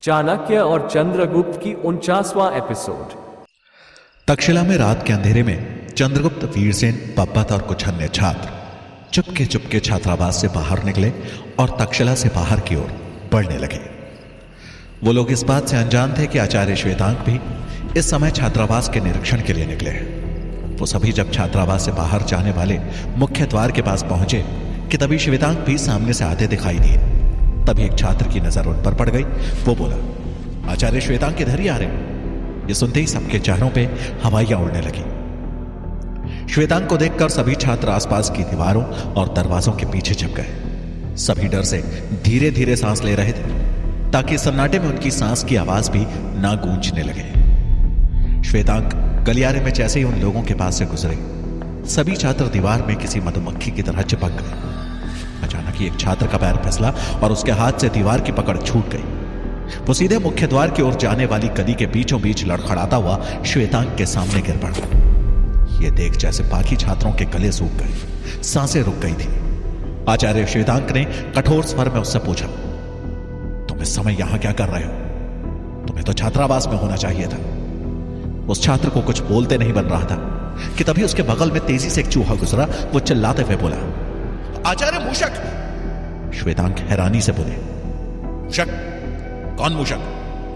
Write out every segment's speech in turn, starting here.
चाणक्य और चंद्रगुप्त की 49वां एपिसोड। तक्षशिला में रात के अंधेरे में चंद्रगुप्त, वीरसेन, पब्बत और कुछ अन्य छात्र चुपके चुपके छात्रावास से बाहर निकले और तक्षशिला से बाहर की ओर बढ़ने लगे। वो लोग इस बात से अनजान थे कि आचार्य श्वेतांक भी इस समय छात्रावास के निरीक्षण के लिए निकले हैं। वो सभी जब छात्रावास से बाहर जाने वाले मुख्य द्वार के पास पहुंचे कि तभी श्वेतांक भी सामने से आते दिखाई दिए। तभी एक छात्र की नजर उन पर पड़ गई। वो बोला, आचार्य श्वेतांक इधर ही आ रहे हैं। ये सुनते ही सबके चेहरों पे हवाइयां उड़ने लगी। श्वेतांक को देखकर सभी छात्र आसपास की दीवारों और दरवाजों के पीछे छिप गए। सभी डर से धीरे धीरे सांस ले रहे थे ताकि सन्नाटे में उनकी सांस की आवाज भी ना गूंजने लगे। श्वेतांक गलियारे में जैसे ही उन लोगों के पास से गुजरे, सभी छात्र दीवार में किसी मधुमक्खी की तरह चिपक गए। अचानक ही एक छात्र का पैर फिसला और उसके हाथ से दीवार की पकड़ छूट गई। वो सीधे मुख्य द्वार की ओर जाने वाली गली के बीचों बीच लड़खड़ाता हुआ श्वेतांक के सामने गिर पड़ा। ये देख जैसे बाकी छात्रों के गले सूख गए, सांसें रुक गई थी। आचार्य श्वेतांक ने कठोर स्वर में उससे पूछा, तुम इस समय यहां क्या कर रहे हो? तुम्हें तो छात्रावास में होना चाहिए था। उस छात्र को कुछ बोलते नहीं बन रहा था कि तभी उसके बगल में तेजी से एक चूहा गुजरा। वो चिल्लाते हुए बोला, आचार्य मूषक! श्वेतांक हैरानी से बोले, मूषक? कौन मूषक?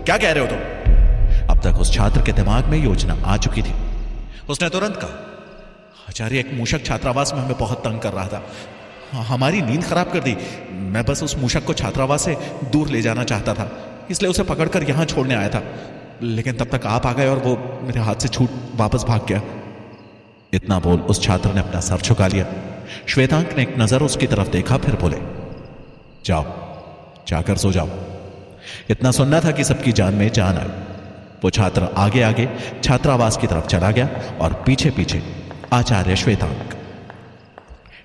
क्या कह रहे हो तुम? अब तक उस छात्र के दिमाग में योजना आ चुकी थी। उसने तुरंत कहा, आचार्य, एक मूषक छात्रावास में हमें बहुत तंग कर रहा था। हमारी नींद खराब कर दी। मैं बस उस मूषक को छात्रावास से दूर ले जाना चाहता था, इसलिए उसे पकड़कर यहां छोड़ने आया था। लेकिन तब तक आप आ गए और वो मेरे हाथ से छूट वापस भाग गया। इतना बोल उस छात्र ने अपना सर झुका लिया। श्वेतांक ने एक नजर उसकी तरफ देखा, फिर बोले, जाओ, जाकर सो जाओ। इतना सुनना था कि सबकी जान में जान आई। वो छात्र आगे आगे छात्रावास की तरफ चला गया और पीछे पीछे आचार्य श्वेतांक।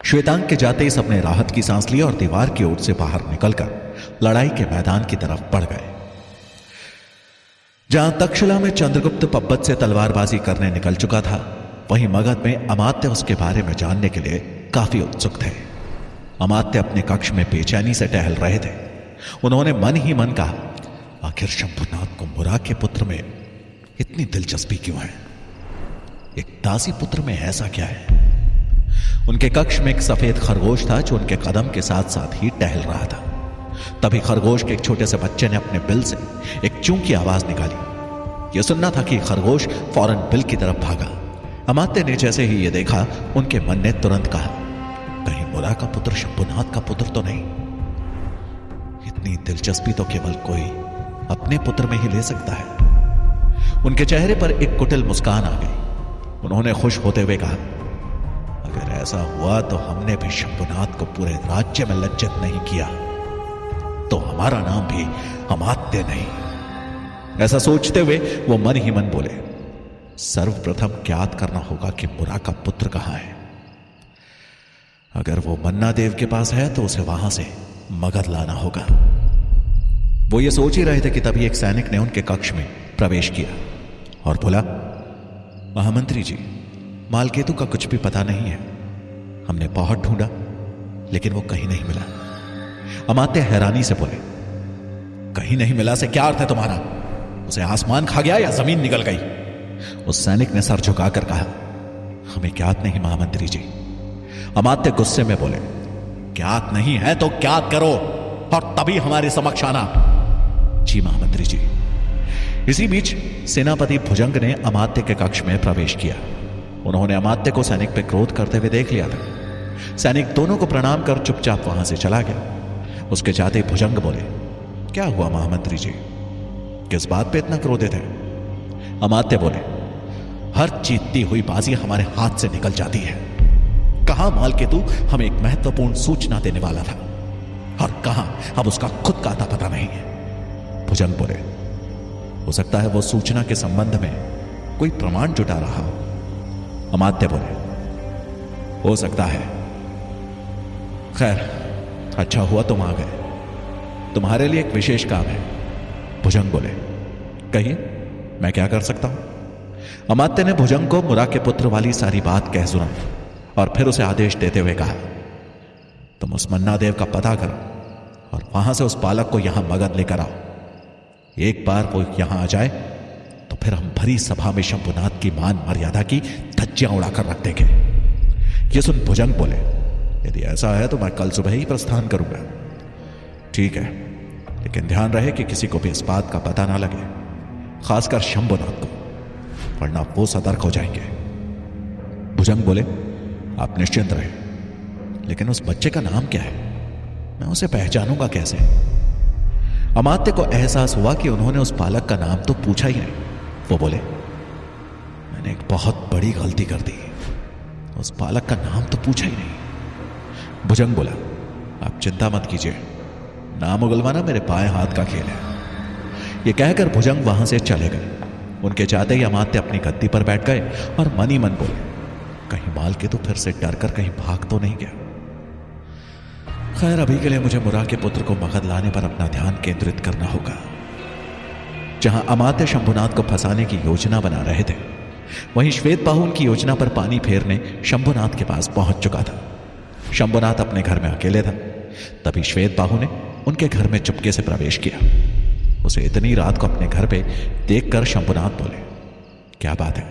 श्वेतांक के जाते ही सबने राहत की सांस ली और दीवार की ओर से बाहर निकलकर लड़ाई के मैदान की तरफ बढ़ गए। जहां तक्षशिला में चंद्रगुप्त पब्बत से तलवारबाजी करने निकल चुका था, वहीं मगध में अमात्य उसके बारे में जानने के लिए काफी उत्सुक थे। अमात्य अपने कक्ष में बेचैनी से टहल रहे थे। उन्होंने मन ही मन कहा, आखिर शंभुनाथ को मुरा के पुत्र में इतनी दिलचस्पी क्यों है? एक दासी पुत्र में ऐसा क्या है? उनके कक्ष में एक सफेद खरगोश था जो उनके कदम के साथ साथ ही टहल रहा था। तभी खरगोश के एक छोटे से बच्चे ने अपने बिल से एक चूं की आवाज निकाली। यह सुनना था कि खरगोश फौरन बिल की तरफ भागा। अमात्य ने जैसे ही यह देखा, उनके मन ने तुरंत कहा, कहीं मुरा का पुत्र शंभुनाथ का पुत्र तो नहीं? इतनी दिलचस्पी तो केवल कोई अपने पुत्र में ही ले सकता है। उनके चेहरे पर एक कुटिल मुस्कान आ गई। उन्होंने खुश होते हुए कहा, अगर ऐसा हुआ तो हमने भी शंभुनाथ को पूरे राज्य में लज्जित नहीं किया तो हमारा नाम भी अमात्य नहीं। ऐसा सोचते हुए वो मन ही मन बोले, सर्वप्रथम ज्ञात करना होगा कि मुरा का पुत्र कहां है। अगर वो मन्ना देव के पास है तो उसे वहां से मगध लाना होगा। वो ये सोच ही रहे थे कि तभी एक सैनिक ने उनके कक्ष में प्रवेश किया और बोला, महामंत्री जी, मालकेतु का कुछ भी पता नहीं है। हमने बहुत ढूंढा लेकिन वो कहीं नहीं मिला। अमात्य हैरानी से बोले, कहीं नहीं मिला से क्या अर्थ है तुम्हारा? उसे आसमान खा गया या जमीन निकल गई? उस सैनिक ने सर झुकाकर कहा, हमें ज्ञात नहीं महामंत्री जी। अमात्य गुस्से में बोले, ज्ञात नहीं है तो ज्ञात करो और तभी हमारे समक्ष आना। जी महामंत्री जी। इसी बीच सेनापति भुजंग ने अमात्य के कक्ष में प्रवेश किया। उन्होंने अमात्य को सैनिक पर क्रोध करते हुए देख लिया था। सैनिक दोनों को प्रणाम कर चुपचाप वहां से चला गया। उसके जाते ही भुजंग बोले, क्या हुआ महामंत्री जी? किस बात पे इतना क्रोधित है? अमात्य बोले, हर जीतती हुई बाजी हमारे हाथ से निकल जाती है। कहां मालकेतु हमें एक महत्वपूर्ण सूचना देने वाला था और कहां अब उसका खुद का आता पता नहीं है। भुजंग बोले, हो सकता है वो सूचना के संबंध में कोई प्रमाण जुटा रहा हो। अमात्य बोले, हो सकता है। खैर, अच्छा हुआ तुम आ गए। तुम्हारे लिए एक विशेष काम है। भुजंग बोले, कहिए, मैं क्या कर सकता हूं? अमात्य ने भुजंग को मुरा के पुत्र वाली सारी बात कह सुनाई और फिर उसे आदेश देते हुए कहा, तुम उस मन्ना देव का पता करो और वहां से उस बालक को यहां मगध लेकर आओ। एक बार वो यहां आ जाए तो फिर हम भरी सभा में शंभुनाथ की मान मर्यादा की धज्जियां उड़ाकर रख देंगे। ये सुन भुजंग बोले, यदि ऐसा है तो मैं कल सुबह ही प्रस्थान करूंगा। ठीक है, लेकिन ध्यान रहे कि किसी को भी इस बात का पता ना लगे, खासकर शंभुनाथ को, वरना वो सतर्क हो जाएंगे। भुजंग बोले, आप निश्चिंत रहे, लेकिन उस बच्चे का नाम क्या है? मैं उसे पहचानूंगा कैसे? अमात्य को एहसास हुआ कि उन्होंने उस बालक का नाम तो पूछा ही नहीं। वो बोले, मैंने एक बहुत बड़ी गलती कर दी, उस बालक का नाम तो पूछा ही नहीं। भुजंग बोला, आप चिंता मत कीजिए, नाम उगलवाना मेरे बाएं हाथ का खेल है। यह कहकर भुजंग वहां से चले गए। उनके जाते ही अमात्य अपनी गद्दी पर बैठ गए और मन ही मन बोले, कहीं मालके तो फिर से डरकर कहीं भाग तो नहीं गया। खैर, अभी के लिए मुझे मुरा के पुत्र को मगध लाने पर अपना ध्यान केंद्रित करना होगा। जहां अमात्य शंभुनाथ को फंसाने की योजना बना रहे थे, वहीं श्वेतबाहु उनकी योजना पर पानी फेरने शंभुनाथ के पास पहुंच चुका था। शंभुनाथ अपने घर में अकेले था। तभी श्वेतबाहु ने उनके घर में चुपके से प्रवेश किया। उसे इतनी रात को अपने घर पे देखकर शंभुनाथ बोले, क्या बात है,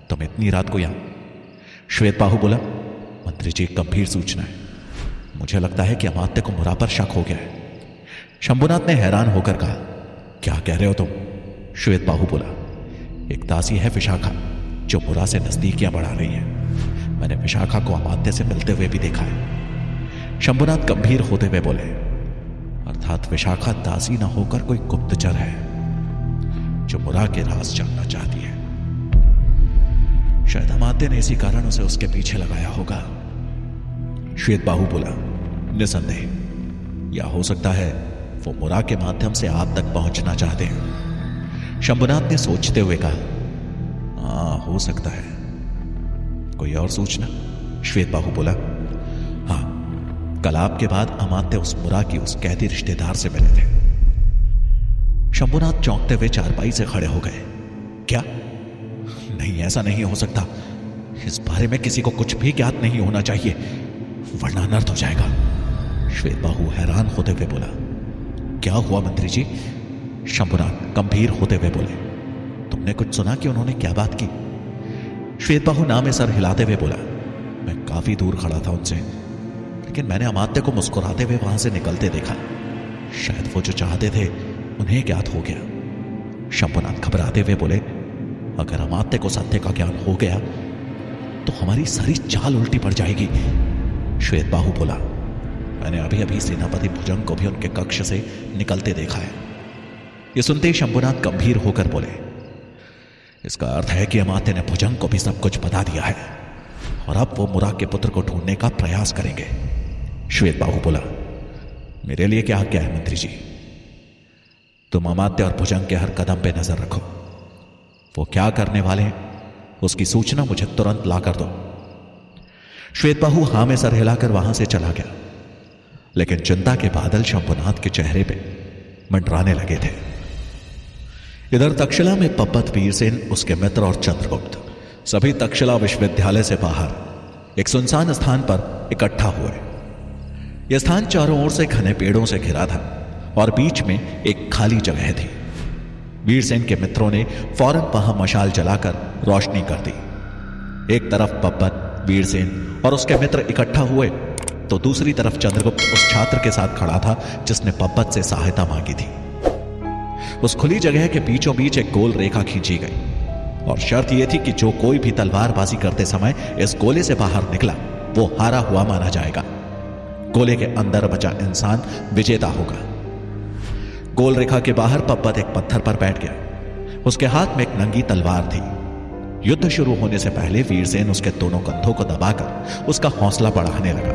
तुम इतनी रात को यहां? श्वेतबाहु बोला, मंत्री जी, गंभीर सूचना है। मुझे लगता है कि अमात्य को मुरा पर शक हो गया है। शंभुनाथ ने हैरान होकर कहा, क्या कह रहे हो तुम? श्वेतबाहु बोला, एक दासी है विशाखा, जो मुरा से नजदीकियां बढ़ा रही है। मैंने विशाखा को अमात्य से मिलते हुए भी देखा है। शंभुनाथ गंभीर होते हुए बोले, अर्थात विशाखा दासी न होकर कोई गुप्तचर है, जो मुरा के राज जानना चाहती है। शायद अमात्य ने इसी कारण उसे उसके पीछे लगाया होगा। श्वेतबाहु बोला, निसंदेह, या हो सकता है वो मुरा के माध्यम से आप तक पहुंचना चाहते हैं। शंभुनाथ ने सोचते हुए कहा, हाँ, हो सकता है। कोई और सूचना? श्वेतबाहु बोला, हाँ, कल आपके बाद अमात्य उस मुरा की उस कैदी रिश्तेदार से मिले थे। शंभुनाथ चौंकते हुए चारपाई से खड़े हो गए। क्या? नहीं, ऐसा नहीं हो सकता। इस बारे में किसी को कुछ भी ज्ञात नहीं होना चाहिए, वरना अनर्थ हो जाएगा। श्वेतबाहु हैरान होते हुए बोला, क्या हुआ मंत्री जी? शंभुनाथ गंभीर होते हुए बोले, तुमने कुछ सुना कि उन्होंने क्या बात की? श्वेतबाहु ना में सर हिलाते हुए बोला, मैं काफी दूर खड़ा था उनसे, लेकिन मैंने अमात्य को मुस्कुराते हुए वहां से निकलते देखा। शायद वो जो चाहते थे उन्हें ज्ञात हो गया। शंभुनाथ घबराते हुए बोले, अगर अमात्य को सत्य का ज्ञान हो गया तो हमारी सारी चाल उल्टी पड़ जाएगी। श्वेतबाहु बोला, मैंने अभी अभी सेनापति भुजंग को भी उनके कक्ष से निकलते देखा है। यह सुनते ही शंभुनाथ गंभीर होकर बोले, इसका अर्थ है कि अमात्य ने भुजंग को भी सब कुछ बता दिया है और अब वो मुरा के पुत्र को ढूंढने का प्रयास करेंगे। श्वेतबाहु बोला, मेरे लिए क्या आज्ञा है मंत्री जी? तुम अमात्य और भुजंग के हर कदम पे नजर रखो। वो क्या करने वाले हैं उसकी सूचना मुझे तुरंत ला कर दो। श्वेतबाहु हां में सर हिलाकर वहां से चला गया, लेकिन चिंता के बादल शंभुनाथ के चेहरे पे मंडराने लगे थे। इधर तक्षशिला में पब्बत वीरसेन, उसके मित्र और चंद्रगुप्त सभी तक्षशिला विश्वविद्यालय से बाहर एक सुनसान स्थान पर इकट्ठा हुए। यह स्थान चारों ओर से घने पेड़ों से घिरा था और बीच में एक खाली जगह थी। वीरसेन के मित्रों ने फौरन वहां मशाल जलाकर रोशनी कर दी। एक तरफ पब्बत, वीरसेन और उसके मित्र इकट्ठा हुए तो दूसरी तरफ चंद्रगुप्त उस छात्र के साथ खड़ा था जिसने पब्बत से सहायता मांगी थी। उस खुली जगह के बीचों बीच एक गोल रेखा खींची गई और शर्त यह थी कि जो कोई भी तलवारबाजी करते समय इस गोले से बाहर निकला वो हारा हुआ माना जाएगा। गोले के अंदर बचा इंसान विजेता होगा। गोल रेखा के बाहर पब्बत एक पत्थर पर बैठ गया। उसके हाथ में एक नंगी तलवार थी। युद्ध शुरू होने से पहले वीरसेन उसके दोनों कंधों को दबाकर उसका हौसला बढ़ाने लगा।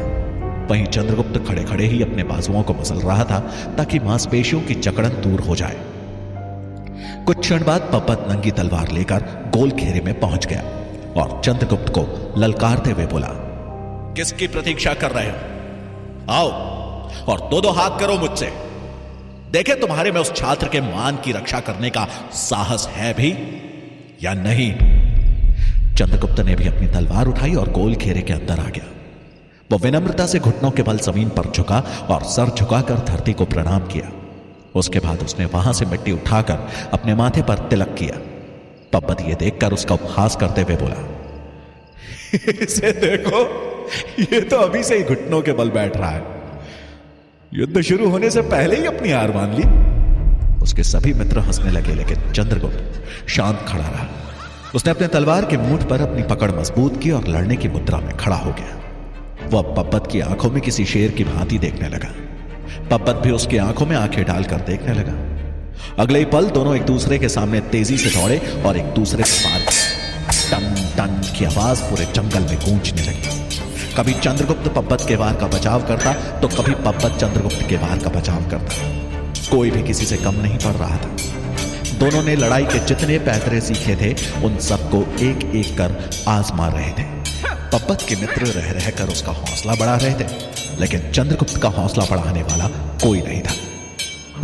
वहीं चंद्रगुप्त खड़े खड़े ही अपने बाजुओं को मसल रहा था ताकि मांसपेशियों की जकड़न दूर हो जाए। कुछ क्षण बाद पब्बत नंगी तलवार लेकर गोल घेरे में पहुंच गया और चंद्रगुप्त को ललकारते हुए बोला, किसकी प्रतीक्षा कर रहे हो? आओ और दो हाथ करो मुझसे। देखे तुम्हारे में उस छात्र के मान की रक्षा करने का साहस है भी या नहीं। चंद्रगुप्त ने भी अपनी तलवार उठाई और गोल घेरे के अंदर आ गया। वो विनम्रता से घुटनों के बल जमीन पर झुका और सर झुकाकर धरती को प्रणाम किया उसके बाद उसने वहां से मिट्टी उठाकर अपने माथे पर तिलक किया। पब्बत ये देखकर उसका उपहास करते हुए बोला, इसे देखो, ये तो अभी से ही घुटनों के बल बैठ रहा है। युद्ध शुरू होने से पहले ही अपनी हार मान ली। उसके सभी मित्र हंसने लगे, लेकिन चंद्रगुप्त शांत खड़ा रहा। उसने अपने तलवार के मुठ पर अपनी पकड़ मजबूत की और लड़ने की मुद्रा में खड़ा हो गया। वो अब पब्बत की आंखों में किसी शेर की भांति देखने लगा। पब्बत भी उसकी आंखों में आंखें डालकर देखने लगा। अगले ही पल दोनों एक दूसरे के सामने तेजी से दौड़े और एक दूसरे को पार किए। टन टन की आवाज पूरे जंगल में गूंजने लगी। कभी चंद्रगुप्त पब्बत के वार का बचाव करता तो कभी पब्बत चंद्रगुप्त के वार का बचाव करता। कोई भी किसी से कम नहीं पड़ रहा था। दोनों ने लड़ाई के जितने पैतरे सीखे थे उन सबको एक एक कर आजमा रहे थे। पब्बत के मित्र रह रहकर उसका हौसला बढ़ा रहे थे, लेकिन चंद्रगुप्त का हौसला बढ़ाने वाला कोई नहीं था।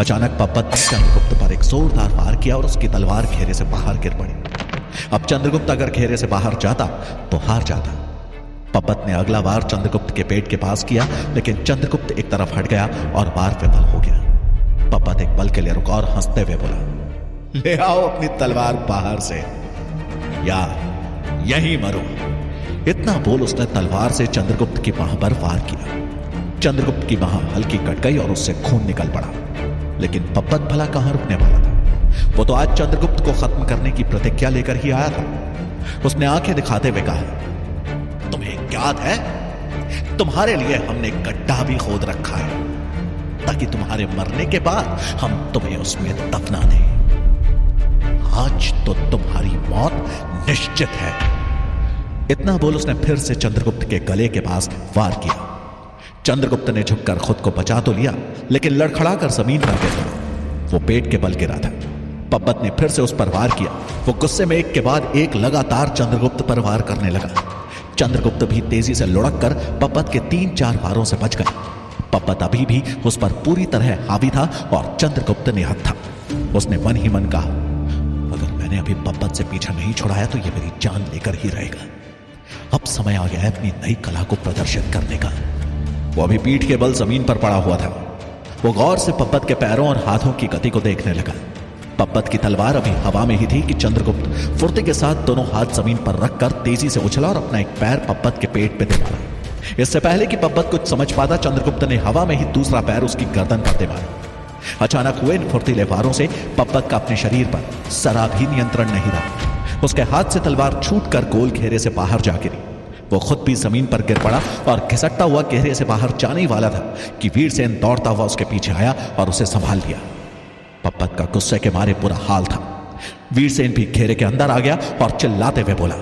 अचानक पब्बत ने चंद्रगुप्त पर एक जोरदार वार किया और उसकी तलवार घेरे से बाहर गिर पड़ी। अब चंद्रगुप्त अगर घेरे से बाहर जाता तो हार जाता। पब्बत ने अगला वार चंद्रगुप्त के पेट के पास किया, लेकिन चंद्रगुप्त एक तरफ हट गया और वार विफल हो गया। पब्बत एक पल के लिए रुका और हंसते हुए बोला, ले आओ अपनी तलवार बाहर से, या यहीं मरो। इतना बोल उसने तलवार से चंद्रगुप्त की बाह पर वार किया। चंद्रगुप्त की बाह हल्की कट गई और उससे खून निकल पड़ा, लेकिन पब्बत भला कहां रुकने वाला था। वो तो आज चंद्रगुप्त को खत्म करने की प्रतिज्ञा लेकर ही आया था। उसने आंखें दिखाते हुए कहा, तुम्हें याद है, तुम्हारे लिए हमने गड्ढा भी खोद रखा है ताकि तुम्हारे मरने के बाद हम तुम्हें उसमें दफना दें। आज तो तुम्हारी मौत निश्चित है। इतना बोल उसने फिर से चंद्रगुप्त के गले के पास वार किया। चंद्रगुप्त ने झुककर खुद को बचा तो लिया, लेकिन लड़खड़ाकर जमीन पर गिर गया। वो पेट के बल गिरा था। पब्बत ने फिर से उस पर वार किया। वो गुस्से में एक के बाद एक लगातार चंद्रगुप्त पर वार करने लगा। चंद्रगुप्त भी तेजी से लुढ़क कर पब्बत के 3-4 वारों से बच गया। पब्बत अभी भी उस पर पूरी तरह हावी था और चंद्रगुप्त निहत था। उसने मन ही मन कहा, अगर मैंने अभी पब्बत से पीछा नहीं छुड़ाया तो यह मेरी जान लेकर ही रहेगा। अब समय आ गया है अपनी नई कला को प्रदर्शित करने का। वो अभी पीठ के बल जमीन पर पड़ा हुआ था। वो गौर से पब्बत के पैरों और हाथों की गति को देखने लगा। पब्बत की तलवार अभी हवा में ही थी कि चंद्रगुप्त फुर्ती के साथ दोनों हाथ जमीन पर रखकर तेजी से उछला और अपना एक पैर पब्बत के पेट पे दे मारा। इससे पहले कि पब्बत कुछ समझ पाता, चंद्रगुप्त ने हवा में ही दूसरा पैर उसकी गर्दन पर दे मारा। अचानक हुए इन फुर्तीले वारों से पब्बत का अपने शरीर पर जरा भी नियंत्रण नहीं रहा। उसके हाथ से तलवार छूटकर गोल घेरे से बाहर जा गिरी। वो खुद भी जमीन पर गिर पड़ा और घिसटता हुआ घेरे से बाहर जाने ही वाला था कि वीरसेन दौड़ता हुआ उसके पीछे आया और उसे संभाल लिया। पब्बत का गुस्से के मारे बुरा हाल था। वीरसेन भी घेरे के अंदर आ गया और चिल्लाते हुए बोला,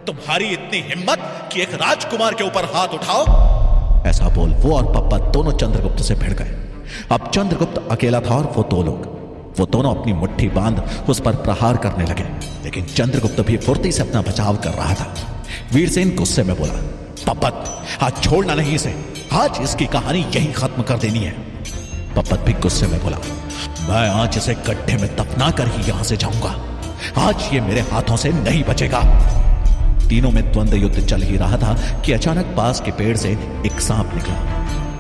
तुम्हारी इतनी हिम्मत कि एक राजकुमार के ऊपर हाथ उठाओ? ऐसा बोल वो और पब्बत दोनों चंद्रगुप्त से भिड़ गए। अब चंद्रगुप्त अकेला था और वो दो लोग। वो दोनों अपनी मुट्ठी बांध उस पर प्रहार करने लगे, लेकिन चंद्रगुप्त भी फुर्ती से अपना बचाव कर रहा था। वीरसेन गुस्से में बोला, पब्बत आज छोड़ना नहीं इसे, आज इसकी कहानी यही खत्म कर देनी है। पब्बत भी गुस्से में बोला, मैं आज इसे गड्ढे में दफना कर ही यहां से जाऊंगा। आज ये मेरे हाथों से नहीं बचेगा। तीनों में द्वंद्व युद्ध चल ही रहा था कि अचानक पास के पेड़ से एक सांप निकला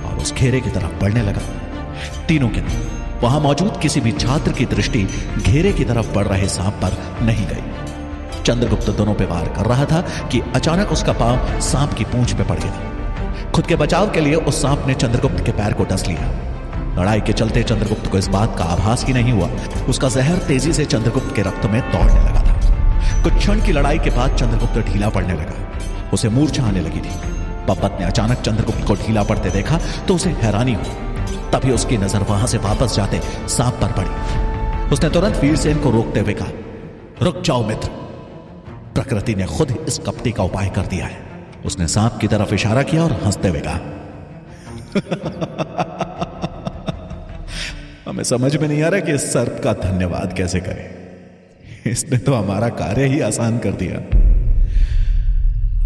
और उस घेरे की तरफ बढ़ने लगा। तीनों के वहां मौजूद किसी भी छात्र की दृष्टि घेरे की तरफ बढ़ रहे सांप पर नहीं गई। चंद्रगुप्त दोनों पे वार कर रहा था कि अचानक उसका पांव सांप की पूंछ पे पड़ गया। खुद के बचाव के लिए उस सांप ने चंद्रगुप्त के पैर को डस लिया। लड़ाई के चलते चंद्रगुप्त को इस बात का आभास ही नहीं हुआ। उसका जहर तेजी से चंद्रगुप्त के रक्त में दौड़ने लगा था। कुछ क्षण की लड़ाई के बाद चंद्रगुप्त ढीला पड़ने लगा। उसे मूर्छा आने लगी थी। पब्बत ने अचानक चंद्रगुप्त को ढीला पड़ते देखा तो उसे हैरानी हुई। तभी उसकी नजर वहां से वापस जाते सांप पर पड़ी। उसने तुरंत वीरसेन को रोकते हुए कहा, रुक जाओ मित्र, प्रकृति ने खुद इस कपटी का उपाय कर दिया है। उसने सांप की तरफ इशारा किया और हंसते हुए कहा, हमें समझ में नहीं आ रहा कि इस सर्प का धन्यवाद कैसे करें। इसने तो हमारा कार्य ही आसान कर दिया।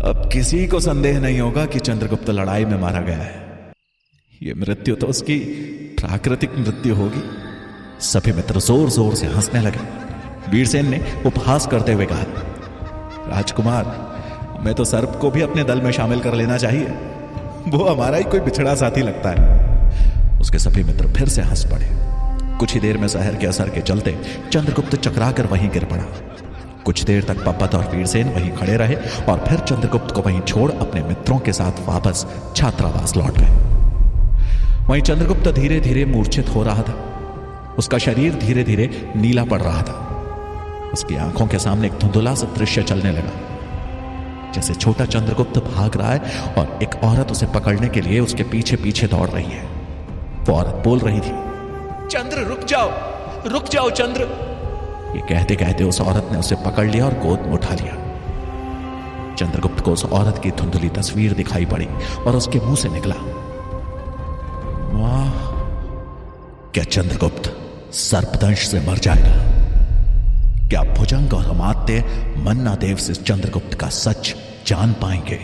अब किसी को संदेह नहीं होगा कि चंद्रगुप्त लड़ाई में मारा गया है। यह मृत्यु तो उसकी प्राकृतिक मृत्यु होगी। सभी मित्र जोर जोर से हंसने लगे। वीरसेन ने उपहास करते हुए कहा, राजकुमार, हमें तो सर्प को भी अपने दल में शामिल कर लेना चाहिए। वो हमारा ही कोई बिछड़ा साथी लगता है। उसके सभी मित्र फिर से हंस पड़े। कुछ ही देर में जहर के असर के चलते चंद्रगुप्त चकराकर वहीं गिर पड़ा। कुछ देर तक पब्बत और वीरसेन वहीं खड़े रहे और फिर चंद्रगुप्त को वहीं छोड़ अपने मित्रों के साथ वापस छात्रावास लौट गए। वहीं चंद्रगुप्त धीरे धीरे मूर्छित हो रहा था। उसका शरीर धीरे धीरे नीला पड़ रहा था। उसकी आंखों के सामने एक धुंधला सा दृश्य चलने लगा, जैसे छोटा चंद्रगुप्त भाग रहा है और एक औरत उसे पकड़ने के लिए उसके पीछे पीछे दौड़ रही है। वो औरत बोल रही थी, चंद्र रुक जाओ चंद्र। ये कहते कहते उस औरत ने उसे पकड़ लिया और गोद में उठा लिया। चंद्रगुप्त को उस औरत की धुंधली तस्वीर दिखाई पड़ी और उसके मुंह से निकला, वाह, क्या चंद्रगुप्त सर्पदंश से मर जाएगा? क्या भुजंग और अमात्य मन्ना देव से चंद्रगुप्त का सच जान पाएंगे?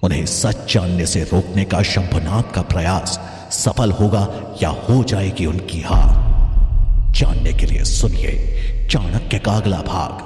उन्हें सच जानने से रोकने का शंभुनाथ का प्रयास सफल होगा या हो जाएगी उनकी हार? जानने के लिए सुनिए चाणक्य का अगला भाग।